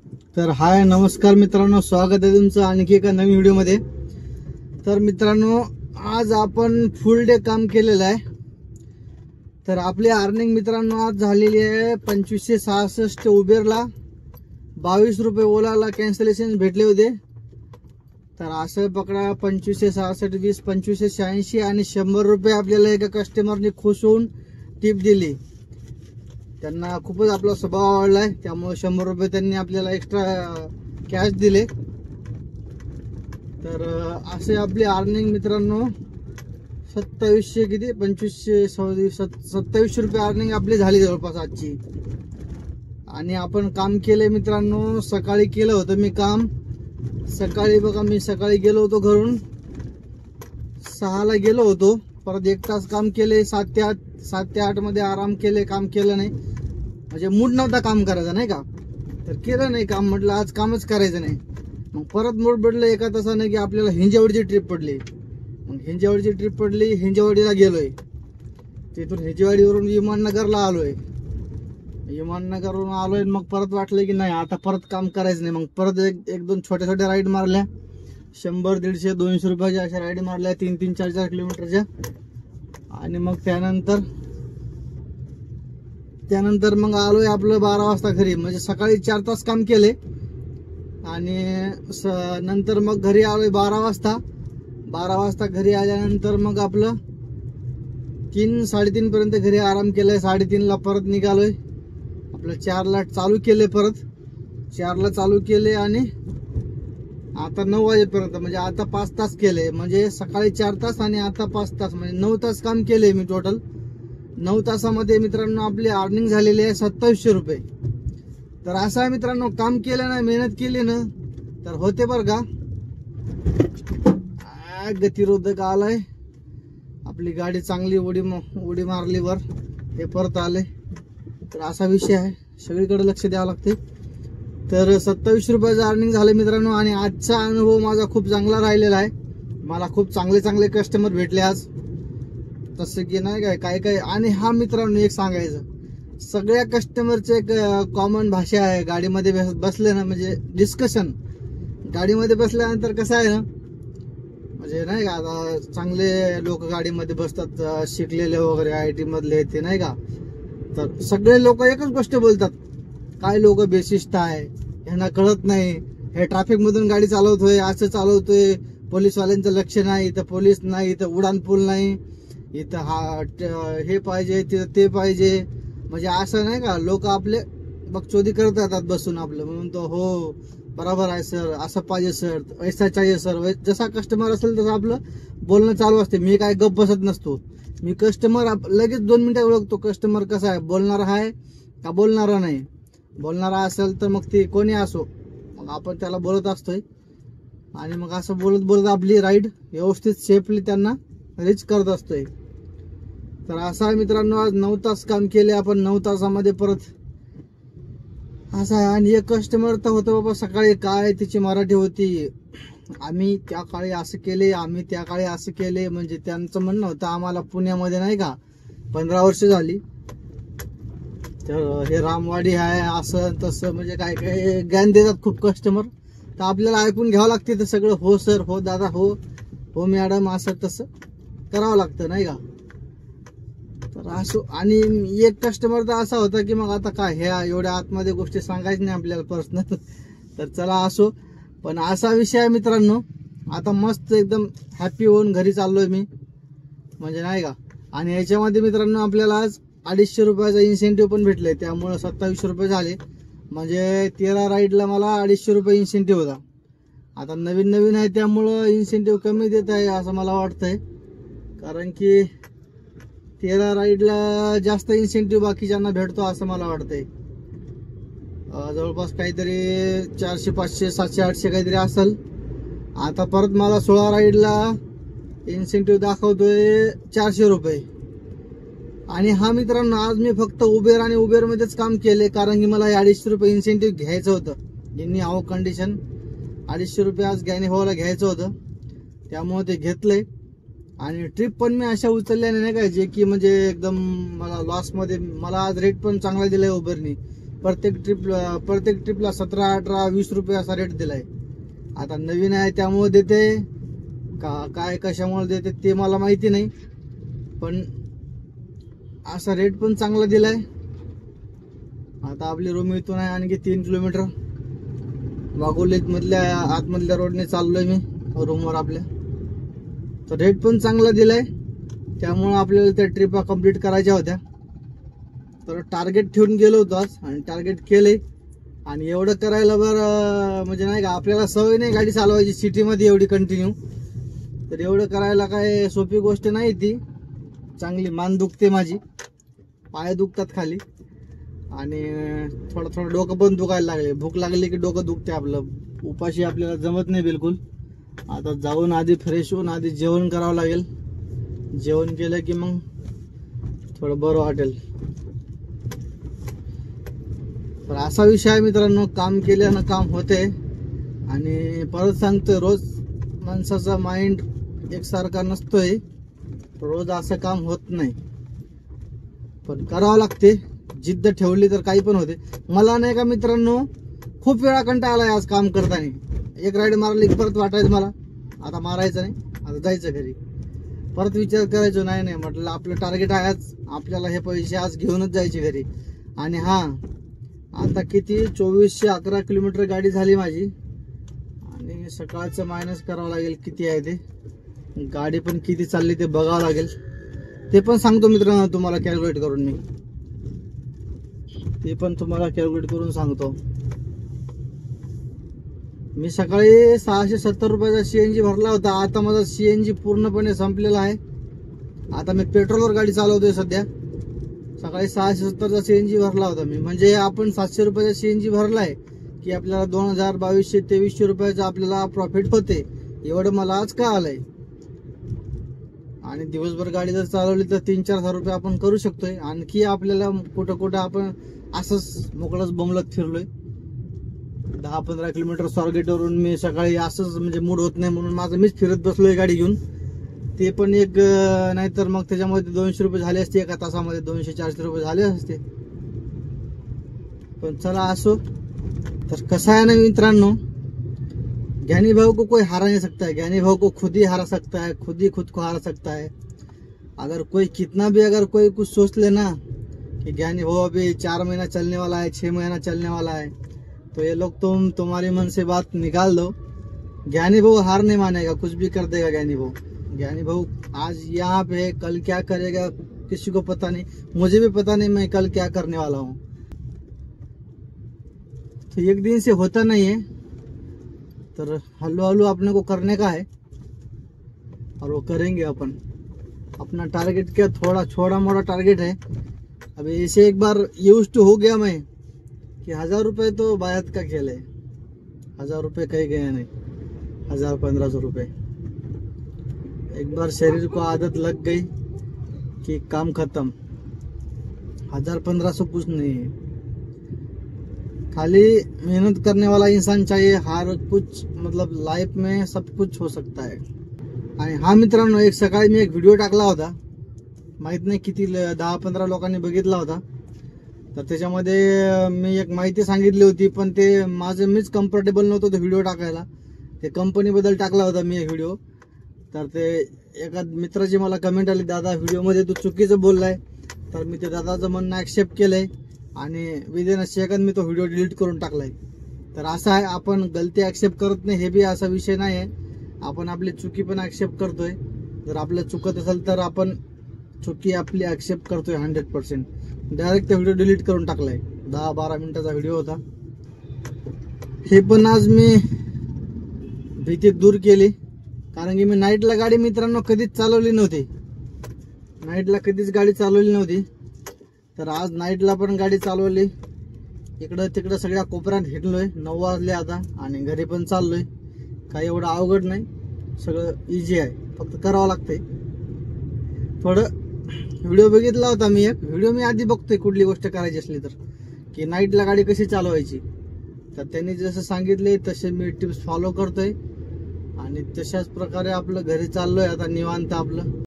तर हाय नमस्कार मित्रांनो, स्वागत आहे तुमचं आणखी एका नवीन व्हिडिओमध्ये। तर मित्रांनो, आज आपण फुल डे काम केलेलं आहे। तर आपली अर्निंग मित्रांनो आज झालेली आहे 2566 उबेरला, 22 रुपये ओलाला कॅन्सलेशन भेटले होते। तर असं पकडा 2566 20 2586 आणि 100 रुपये आपल्याला एका कस्टमरने खुश होऊन टिप दिली। त्यांना खूपच आपला स्वभाव आवडलाय, त्यामुळे 100 रुपये त्यांनी आपल्याला एक्स्ट्रा कॅश दिले। तर असे आपली अर्निंग मित्रांनो 2700 किती 2700 रुपये अर्निंग आपली झाली जवळपास आजची। आणि आपण काम केले मित्रांनो, सकाळी केलं होतं मी काम। सकाळी बघा, मी सकाळी गेलो होतो घरून 6 ला गेलो होतो, परत 1 तास काम केले। 7 ते 8 मध्ये आराम केले, काम केलं नाही म्हणजे मूड नव्हता काम करायचा नाही का, तर केलं नाही काम। म्हटलं आज कामच करायचं नाही। मग परत मूड बदललं 1 तासाने की आपल्याला हिंजेवाडीची ट्रिप पडली। मग हिंजेवाडीची ट्रिप पडली, हिंजेवाडीला गेलोय, तिथून हिंजेवाडीवरून विमाननगरला आलोय, विमाननगरवरून आलोय। मग परत वाटलं की नाही आता परत काम करायचं नाही। मग परत एक दोन छोट्या छोट्या राईड मारल्या, 100 150 200 रुपयाच्या अशा राईड मारल्या, 3 4 किलोमीटरच्या। आणि मग त्यानंतर मग आलोय आपलं 12 वाजता घरी। म्हणजे सकाळी 4 तास काम केले आणि नंतर मग घरी आलोय 12 वाजता। 12 वाजता घरी आल्यानंतर मग आपलं 3 3:30 पर्यंत घरी आराम केलाय। 3:30 ला परत निघालोय, आपलं 4 ला चालू केले, परत 4 ला चालू केले आणि आता 9 वाजेपर्यंत म्हणजे आता 5 तास केले। म्हणजे सकाळी 4 तास आणि आता 5 तास म्हणजे 9 तास काम केले मी टोटल। 9 तासामध्ये मित्रांनो आपली अर्निंग झालेली आहे 2700 रुपये। तर असं आहे मित्रांनो, काम केलं ना, मेहनत केली ना तर होते बरं का। गतिरोधक आलाय, आपली गाडी चांगली उडी मारली वर, हे परत आले। तर असा विषय आहे, सगळीकडे लक्ष द्यावं लागते। तर 2700 रुपयाचं अर्निंग झालं मित्रांनो। आणि आजचा अनुभव माझा खूप चांगला राहिलेला आहे, मला खूप चांगले कस्टमर भेटले आज, तसं की नाही काय। आणि हा मित्रांनो एक सांगायचं, सगळ्या कस्टमरचे एक कॉमन भाषा आहे, गाडीमध्ये बसले ना म्हणजे डिस्कशन। गाडीमध्ये बसल्यानंतर कसं आहे ना, म्हणजे नाही का, आता चांगले लोक गाडीमध्ये बसतात, शिकलेले वगैरे IT मधले ते नाही का, तर सगळे लोक एकच गोष्ट बोलतात, काय लोक बेशिस्त आहे, यांना कळत नाही, हे ट्रॅफिक मधून गाडी चालवतोय, असं चालवतोय, पोलीसवाल्यांचं लक्ष नाही, इथं पोलीस नाही, इथं उडानपूल नाही, इथं हे पाहिजे तिथं ते पाहिजे। म्हणजे असं नाही का, लोक आपले बकचोदी करत राहतात बसून आपलं, म्हणून तो हो बरोबर आहे सर, असं पाहिजे सर, ऐसा चाहिए सर। जसा कस्टमर असेल तसं आपलं बोलणं चालू असते। मी काय गप्प बसत नसतो, मी कस्टमर लगेच 2 मिनिटात ओळखतो कस्टमर कसा आहे, बोलणारा आहे का बोलणारा नाही। बोलणारा असेल तर मग ते कोणी असो, मग आपण त्याला बोलत असतोय आणि मग असं बोलत आपली राईड व्यवस्थित सेफली त्यांना रीच करत असतोय। तर असं आहे मित्रांनो, आज 9 तास काम केले आपण। 9 तासामध्ये परत असं आहे। आणि एक कस्टमर तर होतं बाबा, सकाळी काय तिची मराठी होती, आम्ही त्या काळी असं केले, आम्ही त्या काळी असं केले। म्हणजे त्यांचं म्हणणं होतं आम्हाला पुण्यामध्ये नाही का 15 वर्ष झाली, तर हे रामवाडी आहे असं तसं, म्हणजे काय काय ज्ञान देतात खूप कस्टमर। तर आपल्याला ऐकून घ्यावं लागते ते सगळं, हो सर, हो दादा, हो मॅडम, असं तसं करावं लागतं नाही का। तर असो। आणि एक कस्टमर तर असा होता की मग आता काय, ह्या एवढ्या आतमध्ये गोष्टी सांगायच्या नाही आपल्याला पर्सनल, तर चला असो। पण असा विषय आहे मित्रांनो, आता मस्त एकदम हॅपी होऊन घरी चाललोय मी, म्हणजे नाही का। आणि याच्यामध्ये मित्रांनो आपल्याला आज 250 रुपयाचा इन्सेंटिव्ह पण भेटले, त्यामुळे 2700 रुपये झाले। म्हणजे 13 राईडला मला 250 रुपये इन्सेंटिव्ह होता। आता नवीन आहे त्यामुळं इन्सेंटिव्ह कमी देत आहे असं मला वाटतंय, कारण की 13 राईडला जास्त इन्सेंटिव्ह बाकीच्यांना भेटतो असं मला वाटतंय। जवळपास काहीतरी 400 500 700 800 काहीतरी असेल। आता परत मला 16 राईडला इन्सेंटिव्ह दाखवतोय 400 रुपये। आणि हा मित्रांनो, आज मी फक्त उबेर मध्येच काम केले, कारण की मला 250 रुपये इन्सेंटिव्ह घ्यायचं होतं। यांनी आहो कंडिशन 250 रुपये आज भावाला घ्यायचं होतं, त्यामुळे ते घेतलंय। आणि ट्रिप पण मी अशा उचलल्या नाही काय, जे की म्हणजे एकदम मला लॉस मध्ये, मला आज रेट पण चांगला दिलाय उबेरनी। प्रत्येक ट्रिपला 17, 18, 20 रुपये असा रेट दिलाय. आता नवीन आहे त्यामुळे देते का काय कशामुळे देते ते मला माहिती नाही, पण असा रेट पण चांगला दिलाय. आता आपली रूम इथून आहे आणखी 3 किलोमीटर. वाघोलीत मधल्या आतमधल्या रोडने चाललोय मी रूमवर आपल्या. तर रेट पण चांगला दिलाय, त्यामुळे आपल्याला त्या ट्रिपा कंप्लीट करायच्या होत्या. तर टार्गेट ठेवून गेलो होतो आज आणि टार्गेट केले. आणि एवढं करायला बरं म्हणजे नाही का, आपल्याला सवय नाही गाडी चालवायची सिटीमध्ये एवढी कंटिन्यू. तर एवढं करायला काय सोपी गोष्ट नाही ती. चांगली मान दुखते माझी, पाय दुखतात खाली, आणि थोडं डोकं पण दुखायला लागले. भूक लागली की डोकं दुखते आपलं. उपाशी आपल्याला जमत नाही बिलकुल. आता जाऊन आधी फ्रेश होऊन आधी जेवण करावं लागेल. जेवण केलं की मग थोडं बरं वाटेल. तर असा विषय आहे मित्रांनो, काम केल्यानं काम होते. आणि परत सांगतोय, रोज माणसाचा माइंड एकसारखा नसतोय. रोज असं काम होत नाही, पण करावं लागते. जिद्द ठेवली तर काही पण होते. मला नाही का मित्रांनो, खूप वेळा कंटाळा आलाय आज काम करताना. एक राईड मारली की परत वाटायचं मला आता मारायचं नाही, आता जायचं घरी. परत विचार करायचो नाही म्हटलं आपलं टार्गेट आहे आज, आपल्याला हे पैसे आज घेऊनच जायचे घरी. आणि हा आता किती 2411 किलोमीटर गाडी झाली माझी. आणि सकाळचं मायनस करावं लागेल किती आहे ते. गाडी पण किती चालली ते बघावं लागेल. ते पण सांगतो मित्रांनो तुम्हाला कॅल्क्युलेट करून. ते पण तुम्हाला कॅल्क्युलेट करून सांगतो. मी सकाळी 670 रुपयाचा CNG भरला होता. आता माझा CNG पूर्णपणे संपलेला आहे. आता मी पेट्रोलवर गाडी चालवतोय सध्या. सकाळी 670चा CNG भरला होता मी. म्हणजे आपण 700 रुपयाचा CNG भरलाय की आपल्याला 2000, 2200, 2300 रुपयाचा आपल्याला प्रॉफिट होते. एवढं मला आज का आलंय. आणि दिवसभर गाडी जर चालवली तर 3-4 हजार रुपये आपण करू शकतोय. आणखी आपल्याला कुठं आपण असंच मोकळंच बोंबलत फिरलोय. 10-15 किलोमीटर स्वारगेटवरून मी सकाळी असंच म्हणजे मूड होत नाही म्हणून माझं मीच फिरत बसलोय गाडी घेऊन. ते पण एक नाहीतर मग त्याच्यामध्ये 200 रुपये झाले असते. एका तासामध्ये 200-400 रुपये झाले असते. पण चला असो. तर कसं आहे ना मित्रांनो, ज्ञानी भाव को कोई हरा नहीं सकता है. ज्ञानी भाव को खुद ही हरा सकता है, खुद ही खुद को हरा सकता है. अगर कोई कितना भी अगर कोई कुछ सोच लेना कि ज्ञानी भाव अभी 4 महीना चलने वाला है, 6 महीना चलने वाला है, तो ये लोग तुम्हारे मन से बात निकाल दो. ज्ञानी भाव हार नहीं मानेगा, कुछ भी कर देगा ज्ञानी भाव. ज्ञानी भाव आज यहाँ पे कल क्या करेगा किसी को पता नहीं. मुझे भी पता नहीं मैं कल क्या करने वाला हूँ. तो एक दिन से होता नहीं है. तर हल्लू अपने को करने का है और वो करेंगे अपन. अपना टारगेट क्या थोड़ा छोटा मोटा टारगेट है. अभी इसे एक बार यूज टू हो गया मैं कि 1000 रुपये तो बायत का खेल है. 1000 रुपये कहीं गए नहीं, 1000-1500 रुपये. एक बार शरीर को आदत लग गई कि काम खत्म. 1000-1500 कुछ नहीं है. खाली मेहनत करने वाला इंसान चाहिए. हर कुछ मतलब लाइफ में सब कुछ हो सकता है. आणि हा मित्रांनो, एक सकाळी मी एक व्हिडिओ टाकला होता. माहित नाही किती 10-15 लोकांनी बघितला होता. तर त्याच्यामध्ये मी एक माहिती सांगितली होती, पण ते माझं मीच कम्फर्टेबल नव्हतं तो व्हिडिओ टाकायला. ते कंपनीबद्दल टाकला होता मी एक व्हिडिओ. तर ते एका मित्राची मला कमेंट आली, दादा व्हिडिओमध्ये तू चुकीचं बोललाय. तर मी ते दादाचं म्हणणं ऍक्सेप्ट केलंय आणि विदिन अ सेकंद मी तो व्हिडिओ डिलीट करून टाकलाय. तर असं आहे, आपण गलती ऍक्सेप्ट करत नाही हे बी असा विषय नाही आहे. आपण आपली चुकी पण ऍक्सेप्ट करतोय. जर आपल्या चुकत असेल तर आपण चुकी आपली ऍक्सेप्ट करतोय 100%. डायरेक्ट तो व्हिडिओ डिलीट करून टाकलाय. 10-12 मिनिटाचा व्हिडिओ होता. हे पण आज मी भीती दूर केली, कारण की मी नाईटला गाडी मित्रांनो कधीच चालवली नव्हती. नाईटला कधीच गाडी चालवली नव्हती. तर आज नाईटला पण गाडी चालवली. इकडं तिकडं सगळ्या कोपऱ्यात हिंडलोय. 9 वाजले आता आणि घरी पण चाललोय. काही एवढं अवघड नाही, सगळं इझी आहे. फक्त करावं लागतंय थोडं. व्हिडिओ बघितला होता मी एक व्हिडिओ. मी आधी बघतोय कुठली गोष्ट करायची असली तर, की नाईटला गाडी कशी चालवायची. तर त्यांनी जसं सांगितले तसे मी टिप्स फॉलो करतोय आणि तशाच प्रकारे आपलं घरी चाललोय आता निवांत आपलं.